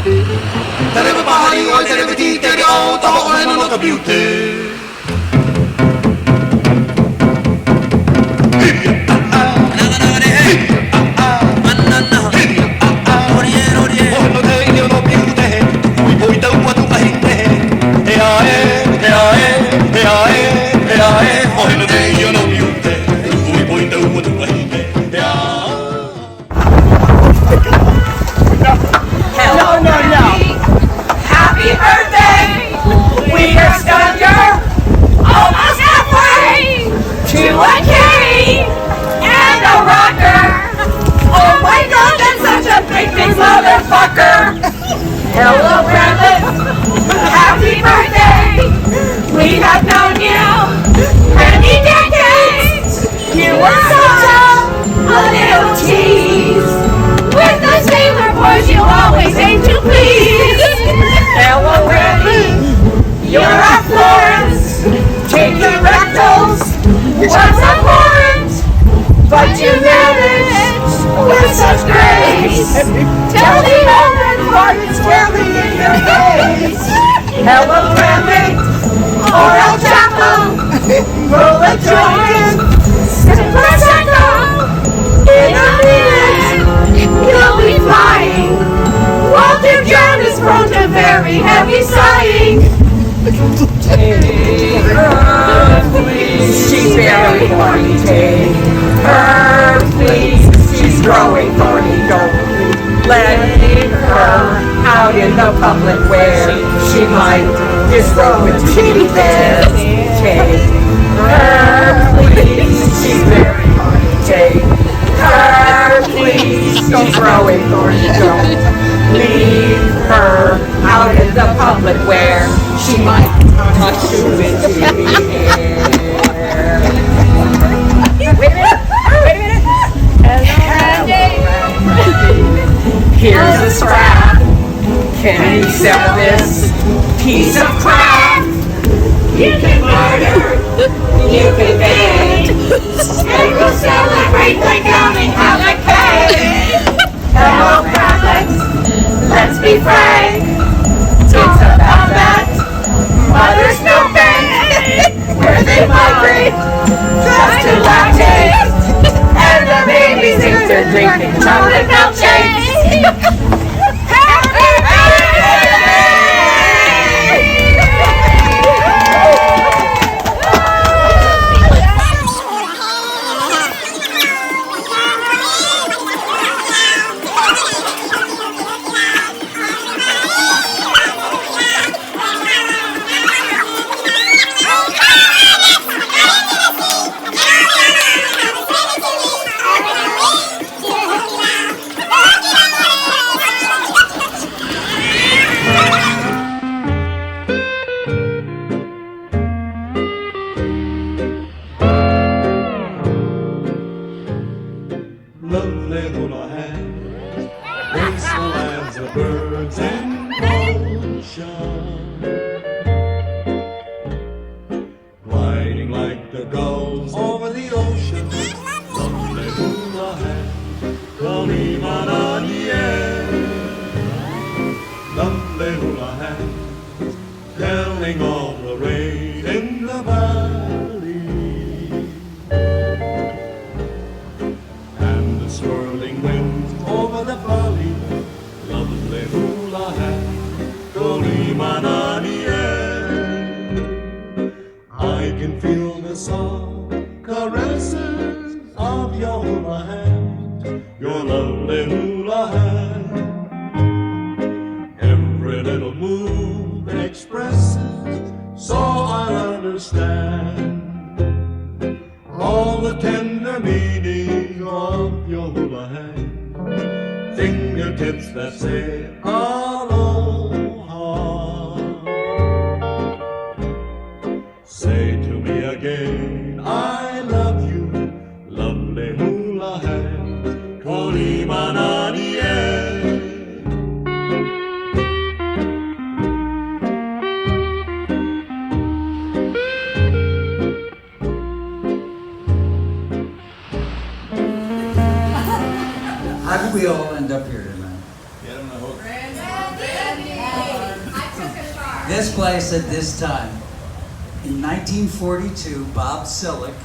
Terve pahali oi terve tiiteri outo olen on not a beauty. Happy birthday! We are stuck almost halfway to a cake and a rocker. Oh my God, that's such a big motherfucker! Hello, Ranlet. Happy birthday! We have known you many decades. You were such a little tease. With the Taylor boys, you always aim to please. Hello, Randy. You're a Florence. Take the rectals. What's abhorrent? But you managed with such grace. Tell the open part it's squarely in your face. Hello, Randy. Or El Chapo. Roll a joint. Prosecco. In a minute, you'll be flying. Walter John is prone to very heavy sighing. Take her, please. She's very horny. Take her, please. She's growing thorny. Don't let her out in the public where she might disrobe with teeth. Take her, please. She's very horny. Take her, please. Don't throw it, thorny. Don't leave her out in the public where she might touch you into the air. Wait a minute. Here's a scrap. Can you sell this piece of crap? You can murder. You can beg. And we'll celebrate by counting how much pay. Hello, Catholics. Let's be frank, it's about that mother's milk bank, where they migrate just to lactate, and the babies think they're drinking chocolate milkshakes. Lovely hula hands, graceful as the birds in motion, gliding like the gulls over the ocean. Lovely hula hands, Kalimananie. Lovely hula hands, telling all the rain in the valley. Swirling winds over the valley, lovely hula hand, Kalimananie. I can feel the soft caresses of your hula hand, your lovely hula hand. Every little move expresses, so I'll understand all the tender meaning of your hula hand, fingertips that say aloha. Say to me again, I love you, lovely hula hand, Kalimananie. How did we all end up here tonight? Get him the hook This place at this time. In 1942, Bob Sillick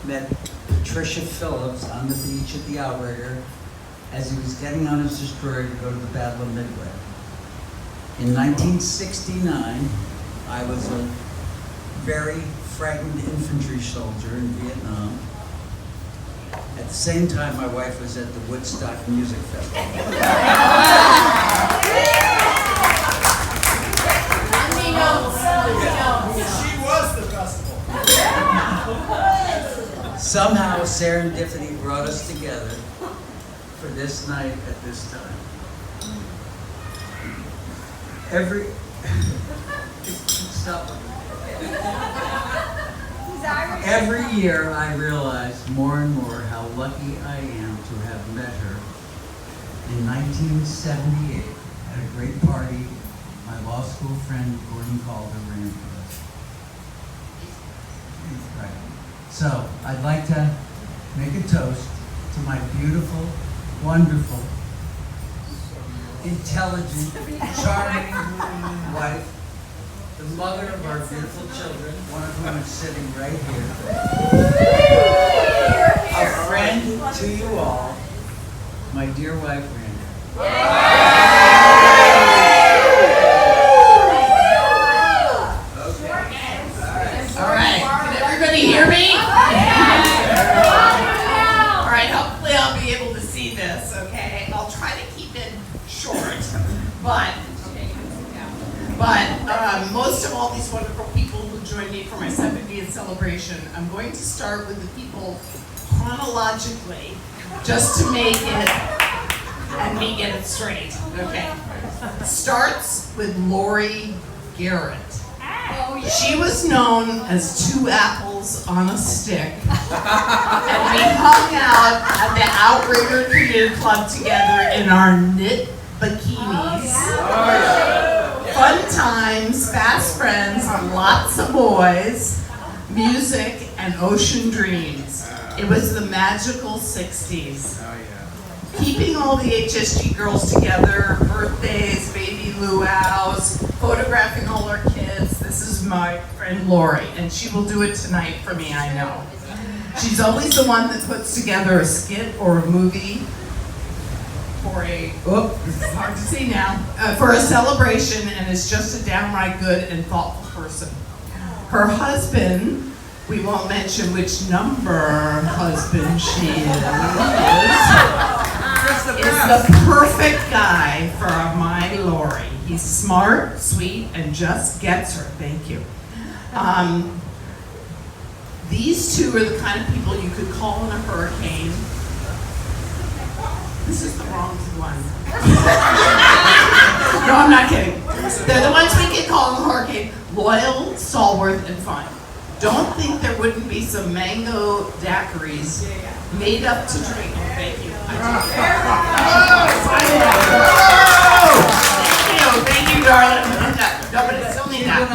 met Patricia Phillips on the beach at the Outrigger as he was getting on his destroyer to go to the Battle of Midway. In 1969, I was a very frightened infantry soldier in Vietnam. At the same time, my wife was at the Woodstock Music Festival. She was the festival. Somehow serendipity brought us together for this night at this time. Every year I realize more and more how lucky I am to have met her. In 1978, at a great party, my law school friend Gordon Calder ran for us. Right. So I'd like to make a toast to my beautiful, wonderful, intelligent, charming wife, the mother of our beautiful children, one of whom is sitting right here. A friend to you all, my dear wife, Randy. All right, can everybody hear me? All right, hopefully I'll be able to see this, okay? I'll try to keep it short, but most of all these wonderful people who joined me for my 70th celebration, I'm going to start with the people chronologically, just to make it, and me get it straight, okay? Starts with Lori Garrett. She was known as Two Apples on a Stick. And we hung out at the Outrigger Canoe Club together in our knit bikinis. Fun times, fast friends, lots of boys, music, and ocean dreams. It was the magical 60s. Keeping all the HSG girls together, birthdays, baby luau's, photographing all our kids. This is my friend Lori, and she will do it tonight for me, I know. She's always the one that puts together a skit or a movie for this is hard to see now, for a celebration, and is just a downright good and thoughtful person. Her husband, we won't mention which number husband she is the perfect guy for my Lori. He's smart, sweet, and just gets her. Thank you. These two are the kind of people you could call in a hurricane. This is the wrong one. No, I'm not kidding. They're the ones we can call in a hurricane. Loyal, stalwart, and fun. Don't think there wouldn't be some mango daiquiris made up to drink. Thank you. Thank you, darling. No, but I still need that.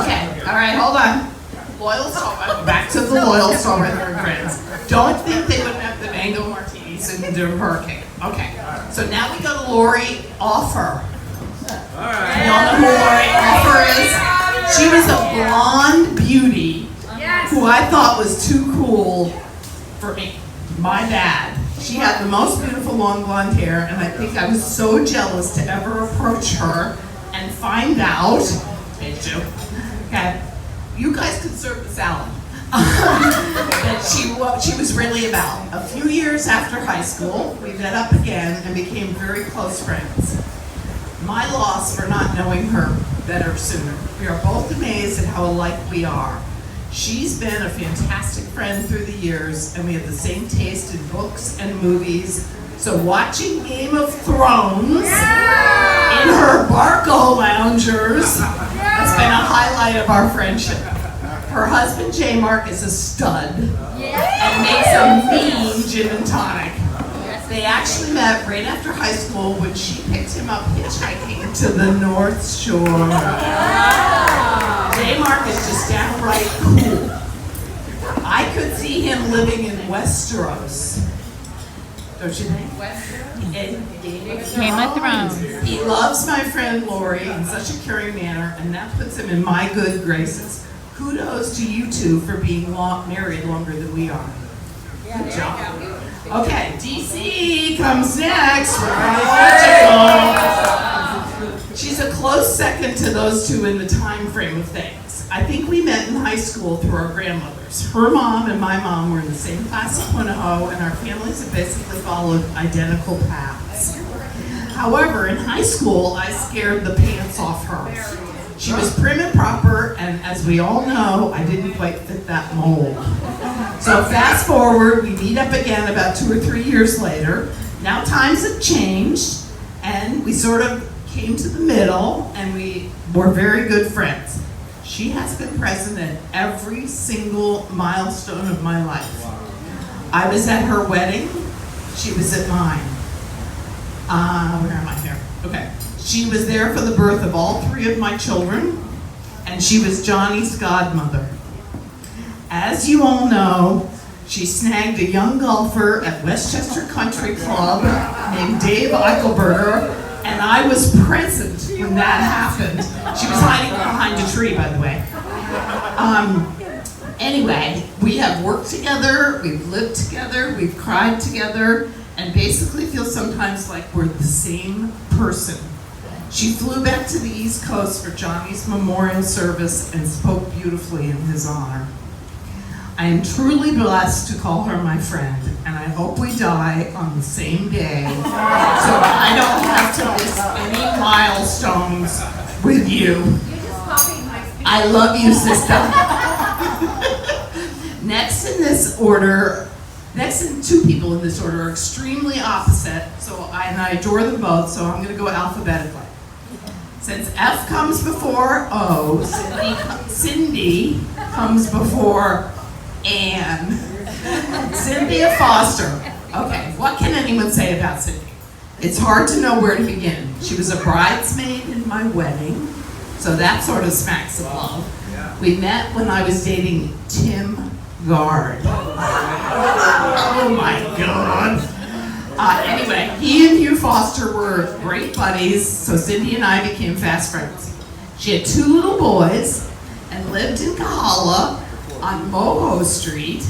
Okay, all right, hold on. Loyal stalwart. Back to the loyal stalwart friends. Don't think they wouldn't have the mango martinis in the hurricane. Okay, so now we go to Lori Offer. All right. Y'all know who Lori Offer is? She was a blonde beauty who I thought was too cool for me. My bad. She had the most beautiful long blonde hair, and I think I was so jealous to ever approach her and find out. Okay, you guys could serve the salad. That she was really about. A few years after high school, we met up again and became very close friends. My loss for not knowing her better sooner. We are both amazed at how alike we are. She's been a fantastic friend through the years, and we have the same taste in books and movies. So watching Game of Thrones in her Barco loungers has been a highlight of our friendship. Her husband, J. Mark, is a stud and makes a mean gin and tonic. They actually met right after high school when she picked him up hitchhiking to the North Shore. J. Mark is just downright cool. I could see him living in Westeros. don't you think? Game of Thrones. He loves my friend Lori in such a caring manner, and that puts him in my good graces. Kudos to you two for being married longer than we are. Good job. Okay, DC comes next. She's a close second to those two in the time frame of things. I think we met in high school through our grandmothers. Her mom and my mom were in the same class at Punahou, and our families have basically followed identical paths. However, in high school, I scared the pants off her. She was prim and proper, and as we all know, I didn't quite fit that mold. So fast forward, we meet up again about 2 or 3 years later. Now times have changed, and we sort of came to the middle, and we were very good friends. She has been present at every single milestone of my life. I was at her wedding. She was at mine. Where am I here? Okay. She was there for the birth of all 3 of my children, and she was Johnny's godmother. As you all know, she snagged a young golfer at Westchester Country Club named Dave Eichelberger, and I was present when that happened. She was hiding behind a tree, by the way. Anyway, we have worked together, we've lived together, we've cried together, and basically feel sometimes like we're the same person. She flew back to the East Coast for Johnny's memorial service and spoke beautifully in his honor. I am truly blessed to call her my friend, and I hope we die on the same day so I don't have to miss any milestones with you. I love you, sister. Next in 2 people in this order are extremely opposite, and I adore them both, so I'm going to go alphabetically. Since F comes before O, Cindy comes before Anne. Cynthia Foster. Okay, what can anyone say about Cindy? It's hard to know where to begin. She was a bridesmaid in my wedding, so that sort of smacks of love. We met when I was dating Tim Gard. Oh my God. Anyway, he and Hugh Foster were great buddies, so Cindy and I became fast friends. She had 2 little boys and lived in Kahala on Moho Street,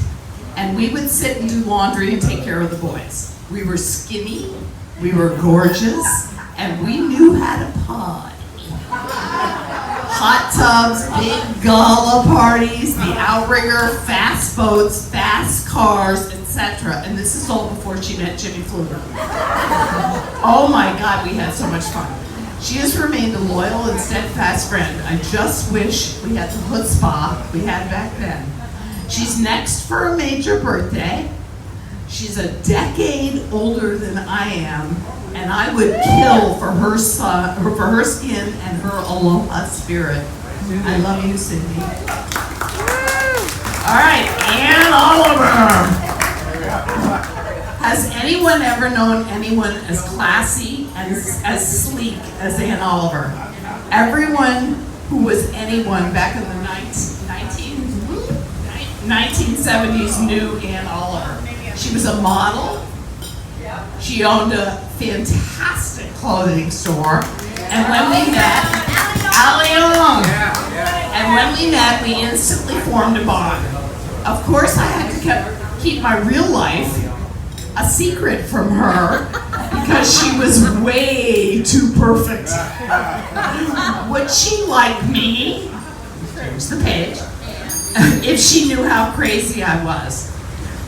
and we would sit and do laundry and take care of the boys. We were skinny, we were gorgeous, and we knew how to party. Hot tubs, big gala parties, the outrigger, fast boats, fast cars, etc. And this is all before she met Jimmy Fluger. Oh my God, we had so much fun. She has remained a loyal and steadfast friend. I just wish we had the chutzpah we had back then. She's next for a major birthday. She's a decade older than I am, and I would kill for her skin and her aloha spirit. I love you, Cindy. All right, Anne Oliver. Has anyone ever known anyone as classy and as sleek as Anne Oliver? Everyone who was anyone back in the 1970s knew Anne Oliver. She was a model. She owned a fantastic clothing store. And when we met, and when we met, we instantly formed a bond. Of course, I had to keep my real life a secret from her because she was way too perfect. Would she like me? Here's the page. If she knew how crazy I was.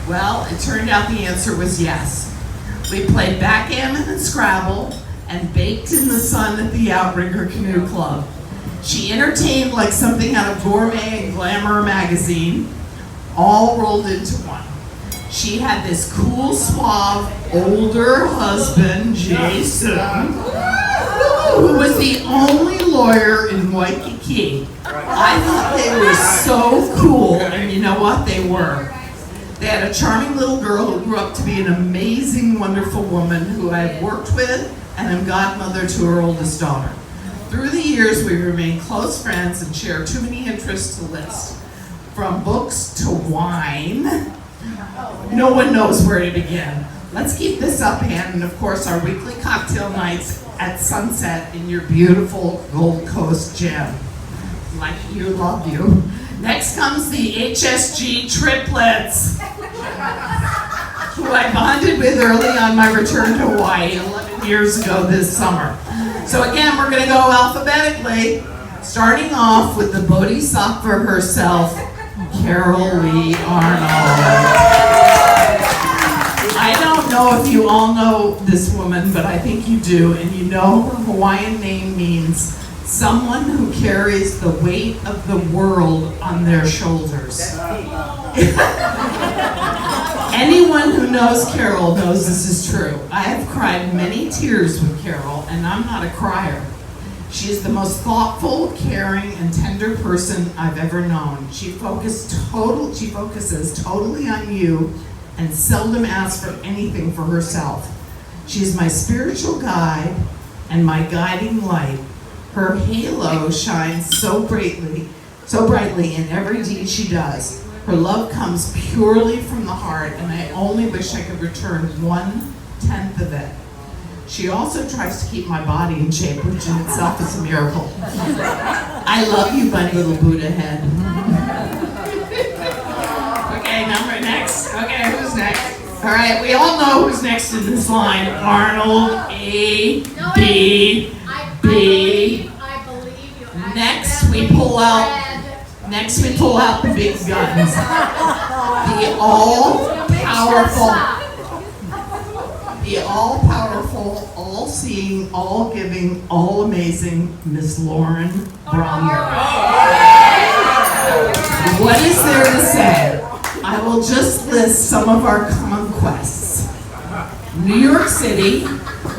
Well, it turned out the answer was yes. We played backgammon and Scrabble and baked in the sun at the Outrigger Canoe Club. She entertained like something out of Gourmet and Glamour magazine, all rolled into one. She had this cool, suave, older husband, Jason, who was the only lawyer in Waikiki. I thought they were so cool, and you know what? They were. They had a charming little girl who grew up to be an amazing, wonderful woman who I have worked with and am godmother to her oldest daughter. Through the years, we remained close friends and share too many interests to list. From books to wine, no one knows where to begin. Let's keep this up, Ann, and of course our weekly cocktail nights at sunset in your beautiful Gold Coast gym. Like you, love you. Next comes the HSG triplets, who I bonded with early on my return to Hawaii 11 years ago this summer. So again, we're going to go alphabetically, starting off with the Bodhisattva herself, Carol Lee Arnold. I don't know if you all know this woman, but I think you do, and you know her Hawaiian name means someone who carries the weight of the world on their shoulders. Anyone who knows Carol knows this is true. I have cried many tears with Carol, and I'm not a crier. She is the most thoughtful, caring, and tender person I've ever known. She focuses totally on you and seldom asks for anything for herself. She is my spiritual guide and my guiding light. Her halo shines so brightly in every deed she does. Her love comes purely from the heart, and I only wish I could return 1/10 of it. She also tries to keep my body in shape, which in itself is a miracle. I love you, my little Buddha head. Okay, number next. Okay, who's next? All right, we all know who's next in this line. Arnold, A, B, B. I believe you. Next we pull out the big guns. The all-powerful, all-seeing, all-giving, all-amazing Miss Lauren Bromberg. What is there to say? I will just list some of our conquests. New York City,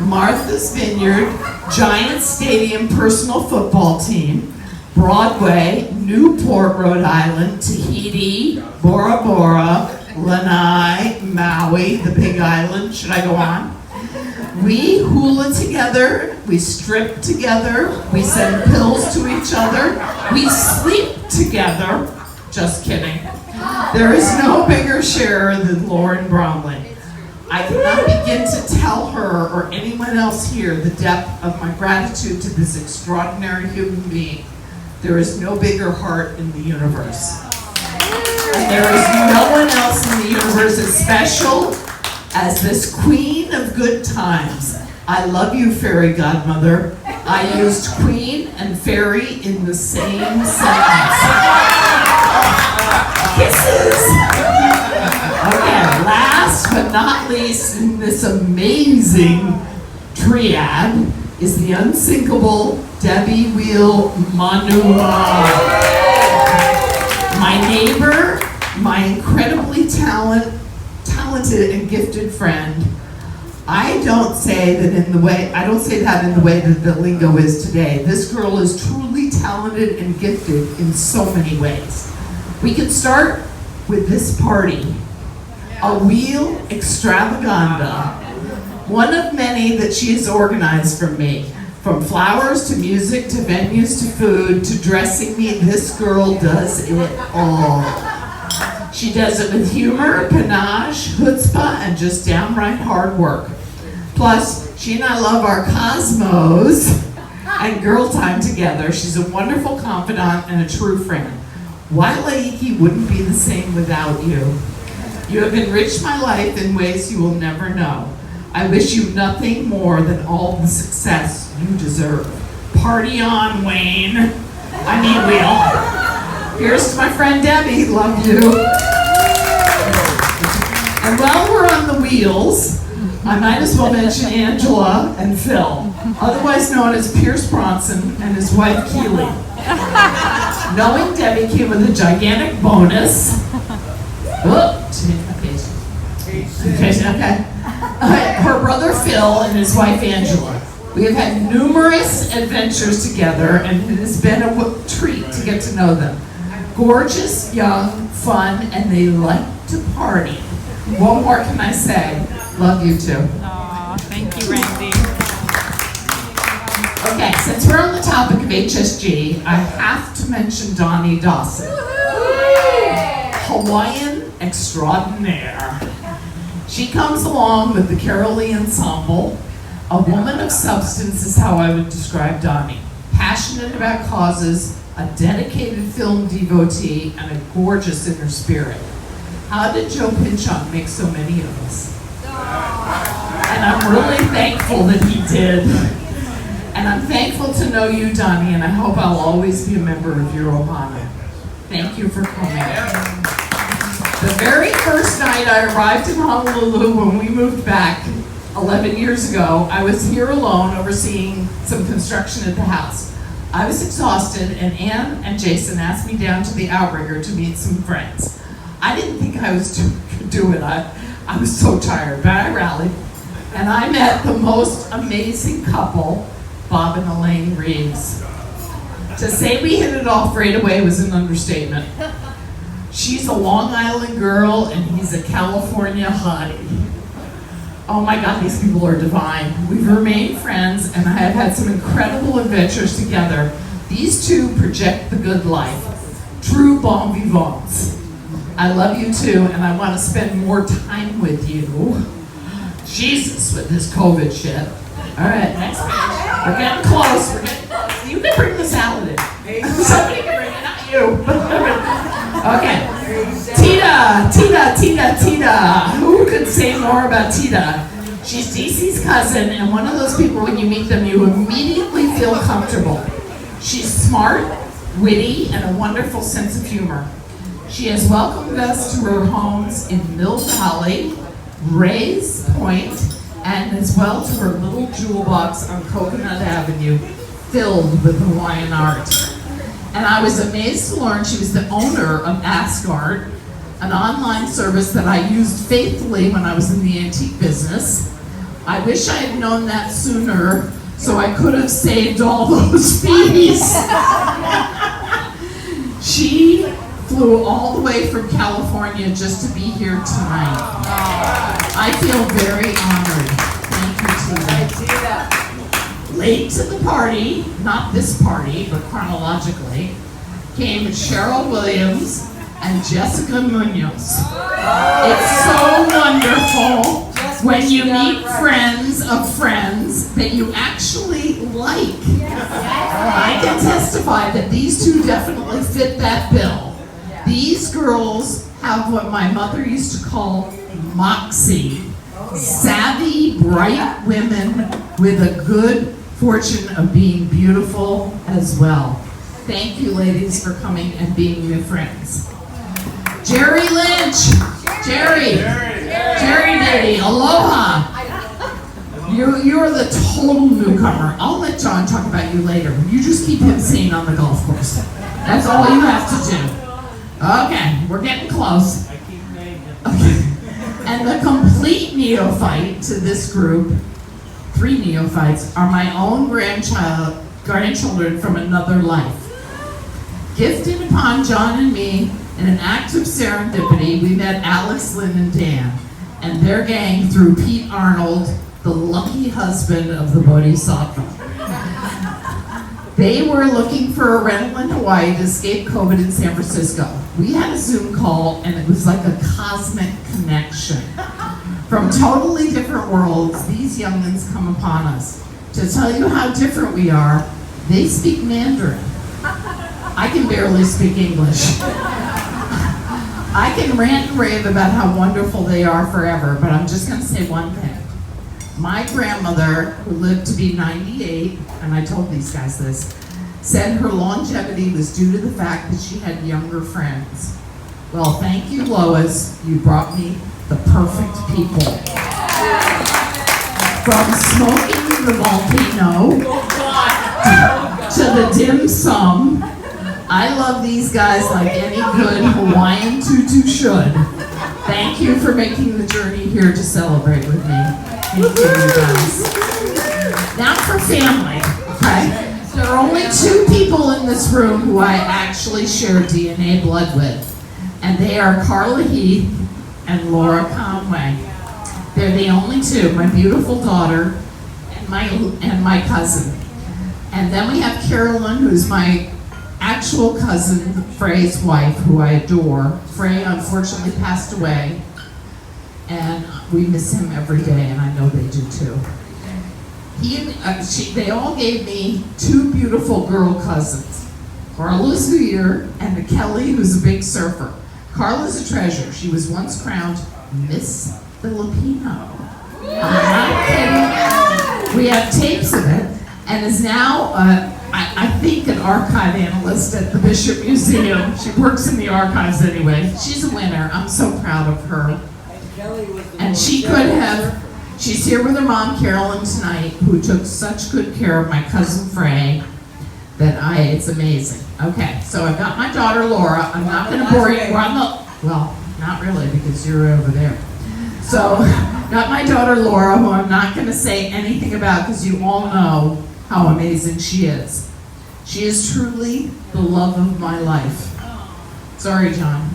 Martha's Vineyard, Giant Stadium personal football team, Broadway, Newport, Rhode Island, Tahiti, Bora Bora, Lanai, Maui, the Big Island. Should I go on? We hula together, we strip together, we send pills to each other, we sleep together. Just kidding. There is no bigger sharer than Lauren Bromley. I cannot begin to tell her or anyone else here the depth of my gratitude to this extraordinary human being. There is no bigger heart in the universe. And there is no one else in the universe as special as this queen of good times. I love you, fairy godmother. I used queen and fairy in the same sentence. Kisses! Okay, last but not least in this amazing triad is the unsinkable Debbie Wheel Manua. My neighbor, my incredibly talented and gifted friend. I don't say that in the way that the lingo is today. This girl is truly talented and gifted in so many ways. We can start with this party, a wheel extravaganza, one of many that she has organized for me. From flowers to music to venues to food to dressing me, this girl does it all. She does it with humor, panache, chutzpah, and just downright hard work. Plus, she and I love our cosmos and girl time together. She's a wonderful confidant and a true friend. Wailaiki wouldn't be the same without you. You have enriched my life in ways you will never know. I wish you nothing more than all the success you deserve. Party on, Wayne. Wheel. Here's to my friend Debbie, love you. And while we're on the wheels, I might as well mention Angela and Phil, otherwise known as Pierce Bronson and his wife Keely. Knowing Debbie came with a gigantic bonus. Okay. Her brother Phil and his wife Angela. We have had numerous adventures together, and it has been a treat to get to know them. Gorgeous, young, fun, and they like to party. What more can I say? Love you too. Aw, thank you, Randy. Okay, since we're on the topic of HSG, I have to mention Donnie Dawson. Hawaiian extraordinaire. She comes along with the Carol Lee Ensemble. A woman of substance is how I would describe Donnie. Passionate about causes, a dedicated film devotee, and a gorgeous inner spirit. How did Joe Pinchon make so many of us? And I'm really thankful that he did. And I'm thankful to know you, Donnie, and I hope I'll always be a member of your Ohana. Thank you for coming. The very first night I arrived in Honolulu when we moved back 11 years ago, I was here alone overseeing some construction at the house. I was exhausted, and Ann and Jason asked me down to the Outrigger to meet some friends. I didn't think I was could do it. I was so tired, but I rallied. And I met the most amazing couple, Bob and Elaine Reeves. To say we hit it off right away was an understatement. She's a Long Island girl, and he's a California hottie. Oh my God, these people are divine. We've remained friends, and I have had some incredible adventures together. These two project the good life. True bon vivants. I love you too, and I want to spend more time with you. Jesus, with this COVID shit. All right, next page. We're getting close. You can bring the salad in. Somebody can bring it, not you. Okay. Tita. Who could say more about Tita? She's DC's cousin, and one of those people when you meet them, you immediately feel comfortable. She's smart, witty, and a wonderful sense of humor. She has welcomed us to her homes in Mill Valley, Rays Point, and as well to her little jewel box on Coconut Avenue, filled with Hawaiian art. And I was amazed to learn she was the owner of Ask Art, an online service that I used faithfully when I was in the antique business. I wish I had known that sooner, so I could have saved all those fees. She flew all the way from California just to be here tonight. I feel very honored. Thank you, Tina. Late to the party, not this party, but chronologically, came Cheryl Williams and Jessica Munoz. It's so wonderful when you meet friends of friends that you actually like. I can testify that these two definitely fit that bill. These girls have what my mother used to call moxie. Savvy, bright women with a good fortune of being beautiful as well. Thank you, ladies, for coming and being new friends. Jerry Lynch. Jerry baby, aloha. You're the total newcomer. I'll let John talk about you later. You just keep him sane on the golf course. That's all you have to do. Okay, we're getting close. Okay. And the complete neophyte to this group, 3 neophytes, are my own grandchildren from another life. Gifted upon John and me, in an act of serendipity, we met Alex, Lynn, and Dan, and their gang through Pete Arnold, the lucky husband of the Bodhisattva. They were looking for a rental in Hawaii to escape COVID in San Francisco. We had a Zoom call, and it was like a cosmic connection. From totally different worlds, these youngins come upon us. To tell you how different we are, they speak Mandarin. I can barely speak English. I can rant and rave about how wonderful they are forever, but I'm just gonna say one thing. My grandmother, who lived to be 98, and I told these guys this, said her longevity was due to the fact that she had younger friends. Well, thank you, Lois. You brought me the perfect people. From smoking the volcano to the dim sum, I love these guys like any good Hawaiian tutu should. Thank you for making the journey here to celebrate with me. Thank you, you guys. Now for family, okay? There are only 2 people in this room who I actually share DNA blood with, and they are Carla Heath and Laura Conway. They're the only 2, my beautiful daughter and my cousin. And then we have Carolyn, who's my actual cousin, Frey's wife, who I adore. Frey unfortunately passed away. and we miss him every day, and I know they do too. They all gave me two beautiful girl cousins, Carla's here and Kelly, who's a big surfer. Carla's a treasure. She was once crowned Miss Filipino. I'm not kidding. We have tapes of it, and is now, I think, an archive analyst at the Bishop Museum. She works in the archives anyway. She's a winner. I'm so proud of her. And she could have. She's here with her mom, Carolyn, tonight, who took such good care of my cousin Frey that it's amazing. Okay, so I've got my daughter Laura. I'm not going to bore you. Well, not really, because you're over there. So, got my daughter Laura, who I'm not going to say anything about because you all know how amazing she is. She is truly the love of my life. Sorry, John.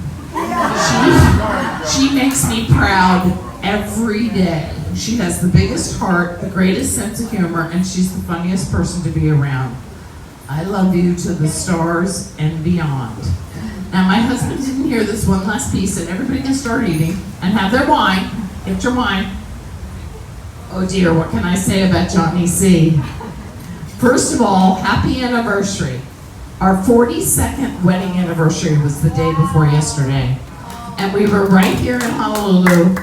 She makes me proud every day. She has the biggest heart, the greatest sense of humor, and she's the funniest person to be around. I love you to the stars and beyond. Now, my husband didn't hear this one last piece, and everybody can start eating and have their wine. Get your wine. Oh dear, what can I say about Johnny C? First of all, happy anniversary. Our 42nd wedding anniversary was the day before yesterday. And we were right here in Honolulu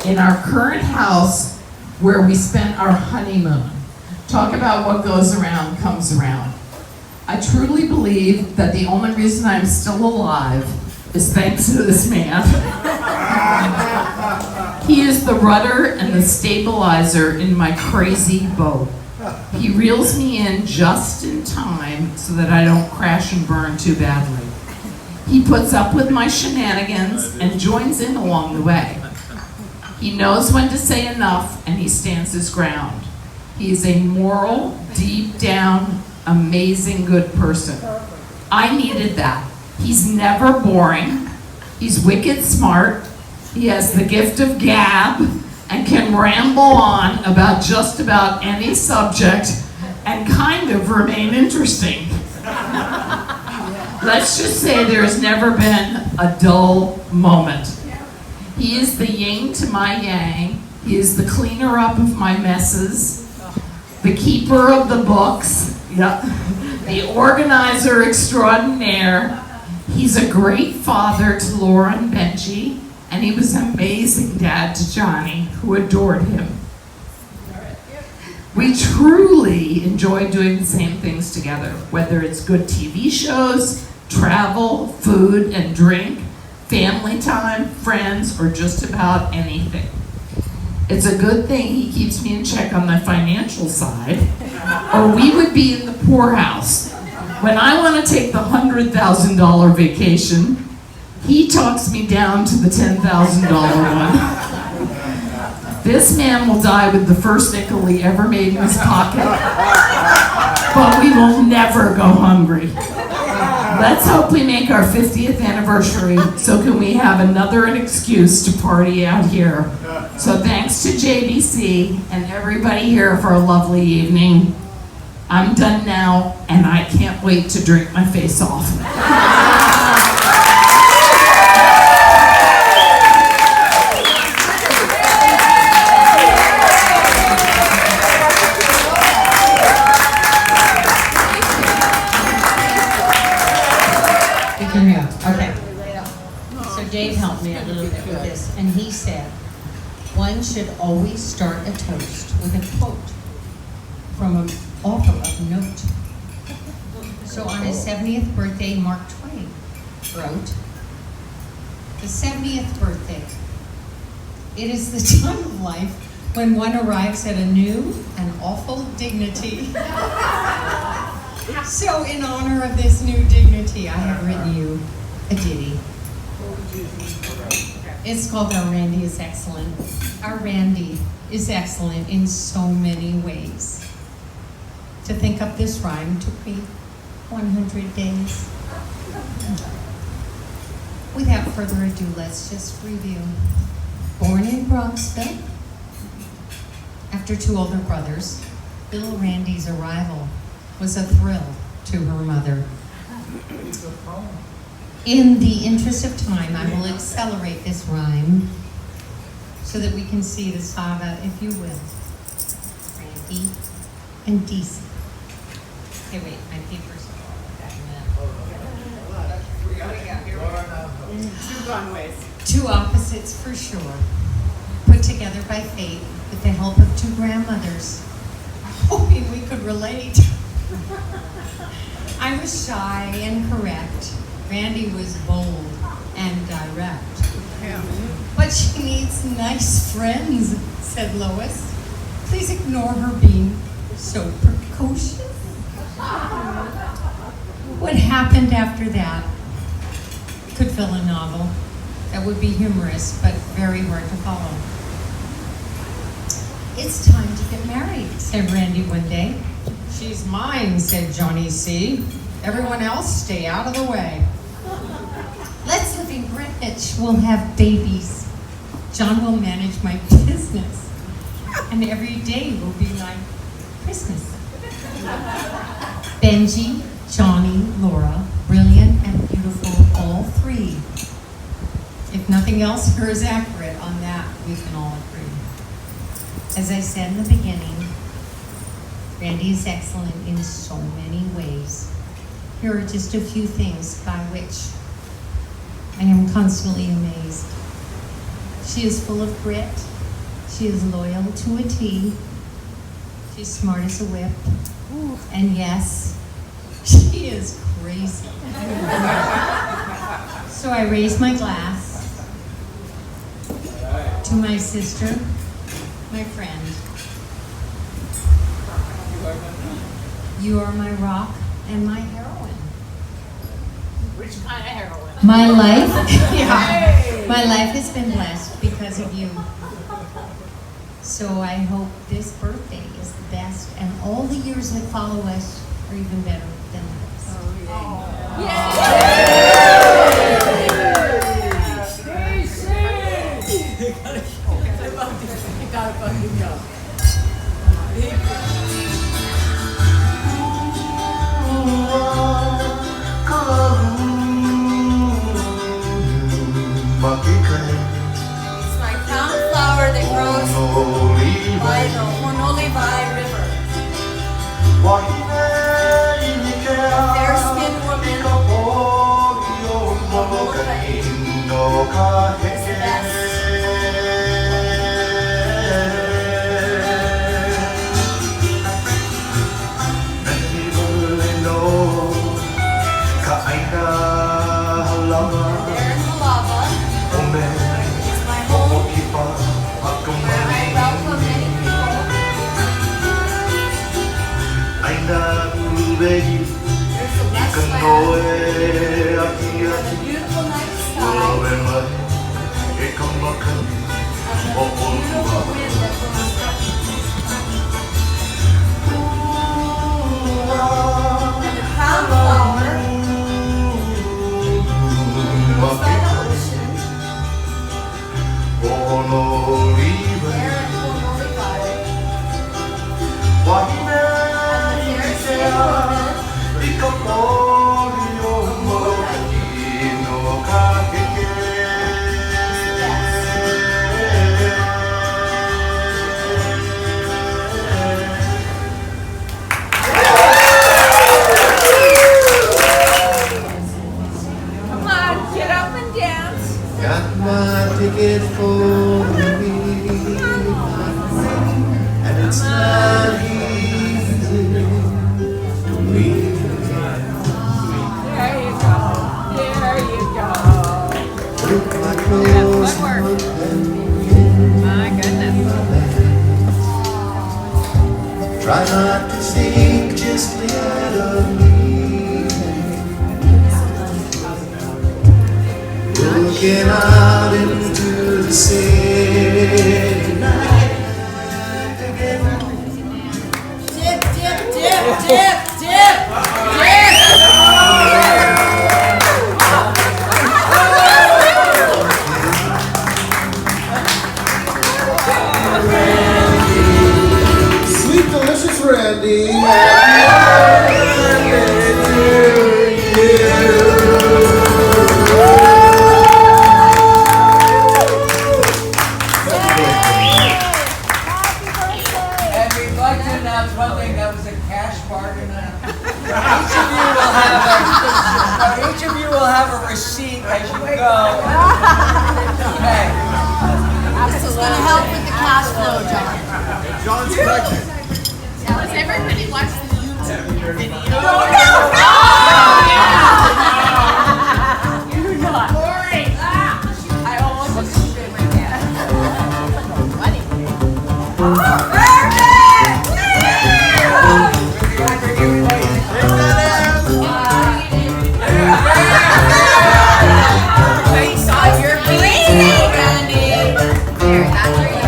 in our current house where we spent our honeymoon. Talk about what goes around comes around. I truly believe that the only reason I'm still alive is thanks to this man. He is the rudder and the stabilizer in my crazy boat. He reels me in just in time so that I don't crash and burn too badly. He puts up with my shenanigans and joins in along the way. He knows when to say enough, and he stands his ground. He is a moral, deep down, amazing good person. I needed that. He's never boring. He's wicked smart. He has the gift of gab and can ramble on about just about any subject and kind of remain interesting. Let's just say there's never been a dull moment. He is the yin to my yang. He is the cleaner up of my messes, the keeper of the books, the organizer extraordinaire. He's a great father to Laura and Benji, and he was an amazing dad to Johnny, who adored him. We truly enjoy doing the same things together, whether it's good TV shows, travel, food and drink, family time, friends, or just about anything. It's a good thing he keeps me in check on the financial side, or we would be in the poorhouse. When I want to take the $100,000 vacation, he talks me down to the $10,000 one. This man will die with the first nickel he ever made in his pocket, but we will never go hungry. Let's hope we make our 50th anniversary, so can we have another excuse to party out here. So thanks to JBC and everybody here for a lovely evening. I'm done now, and I can't wait to drink my face off. Okay. So Dave helped me a little bit with this, and he said, one should always start a toast with a quote from an author of note. So on his 70th birthday, Mark Twain wrote, the 70th birthday. It is the time of life when one arrives at a new and awful dignity. So in honor of this new dignity, I have written you a ditty. It's called Our Randy is Excellent. Our Randy is excellent in so many ways. To think up this rhyme took me 100 days. Without further ado, let's just review. Born in Bronxville, after two older brothers, little Randy's arrival was a thrill to her mother. In the interest of time, I will accelerate this rhyme so that we can see the saga, if you will. Randy and DC. Hey, wait, my papers are all back Two runways. Two opposites for sure, put together by fate with the help of two grandmothers, hoping we could relate. I was shy and correct. Randy was bold and direct. But she needs nice friends, said Lois. Please ignore her being so precocious. What happened after that could fill a novel. That would be humorous, but very hard to follow. It's time to get married, said Randy one day. She's mine, said Johnny C. Everyone else stay out of the way. Let's live in Greenwich. We'll have babies. John will manage my business. And every day will be like Christmas. Benji, Johnny, Laura, brilliant and beautiful, all three. If nothing else, her is accurate on that, we can all agree. As I said in the beginning, Randy is excellent in so many ways. Here are just a few things by which I am constantly amazed. She is full of grit. She is loyal to a T. She's smart as a whip. And yes, she is crazy. So I raise my glass to my sister, my friend. You are my rock and my heroine. Which kind of heroin? My life, my life has been blessed because of you. So I hope this birthday is the best, and all the years that follow us are even better than this. It's my crown flower that grows by the Honolivai River. Fair-skinned woman, is the best. There in the lava is my home, where I welcome many people. There's the left side, the beautiful night sky, and the beautiful wind that blows and the crown flower grows by the ocean, there at Honolivai. And the fair-skinned woman, Come on, get up and dance. Got my ticket for me, and it's not easy to leave. There you go. There you go. Look my clothes footwork. and My goodness. try not to think just ahead of me. Looking out into the city night. dip, dip, dip, dip, dip, Sweet, delicious Randy. Each of you will have a receipt as you go. Okay. This is going to help with the cash flow, John. John's pregnant. Does everybody watch the YouTube video? No! You're not. Boring. I almost just shit my pants. Funny. Face on your feet, Randy. There, that's where you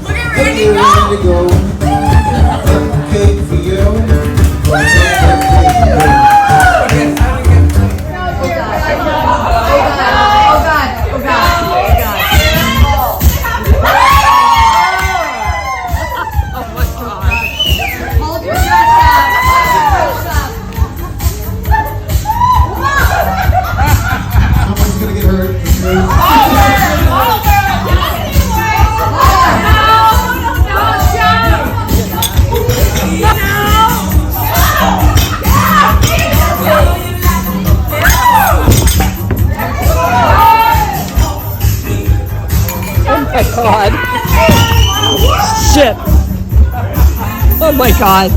Look at Randy go. Cake for you. Hold your breath up. Someone's gonna get hurt. God. Shit. Oh my God.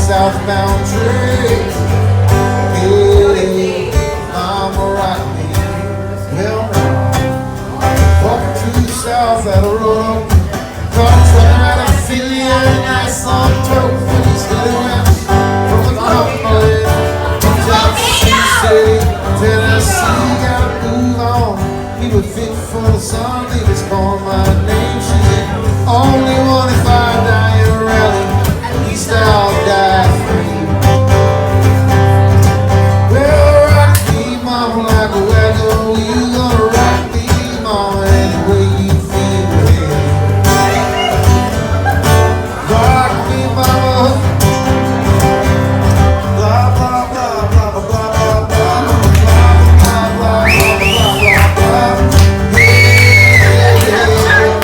Southbound train. Hey, mama rock me. Well, walking through the south at a road. Caught a truck out of Philly and I saw him tote when he's headed west from the Cumberland to Jackson City, Tennessee. Gotta move on. He was fit for the sun. He was calling my name. She said, only one if I die in a rally. At least I'll die free. Well, rock me, mama, like a wagon. You gonna rock me, mama, any way you feel it. Rock me, mama. Blah, blah, blah, blah, blah, blah, blah, blah, blah, blah, blah, blah. Yeah,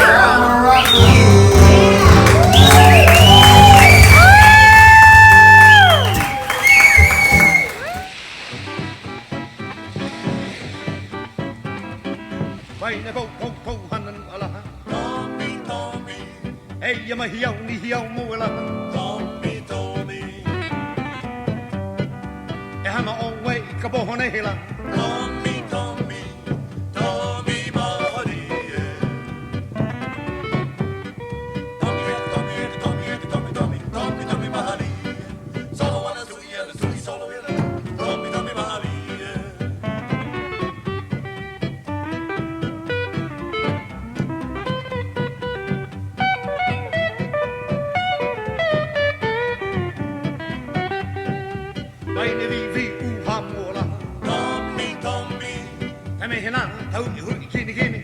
mama, rock me. Vai ne go go go hanan ala. Hey ya ma hiau ni hiau mo ala. E hana o wei ka bo hone hela. Vai ne vi vi u ha mo la. hinan, tau ni hui kini kini.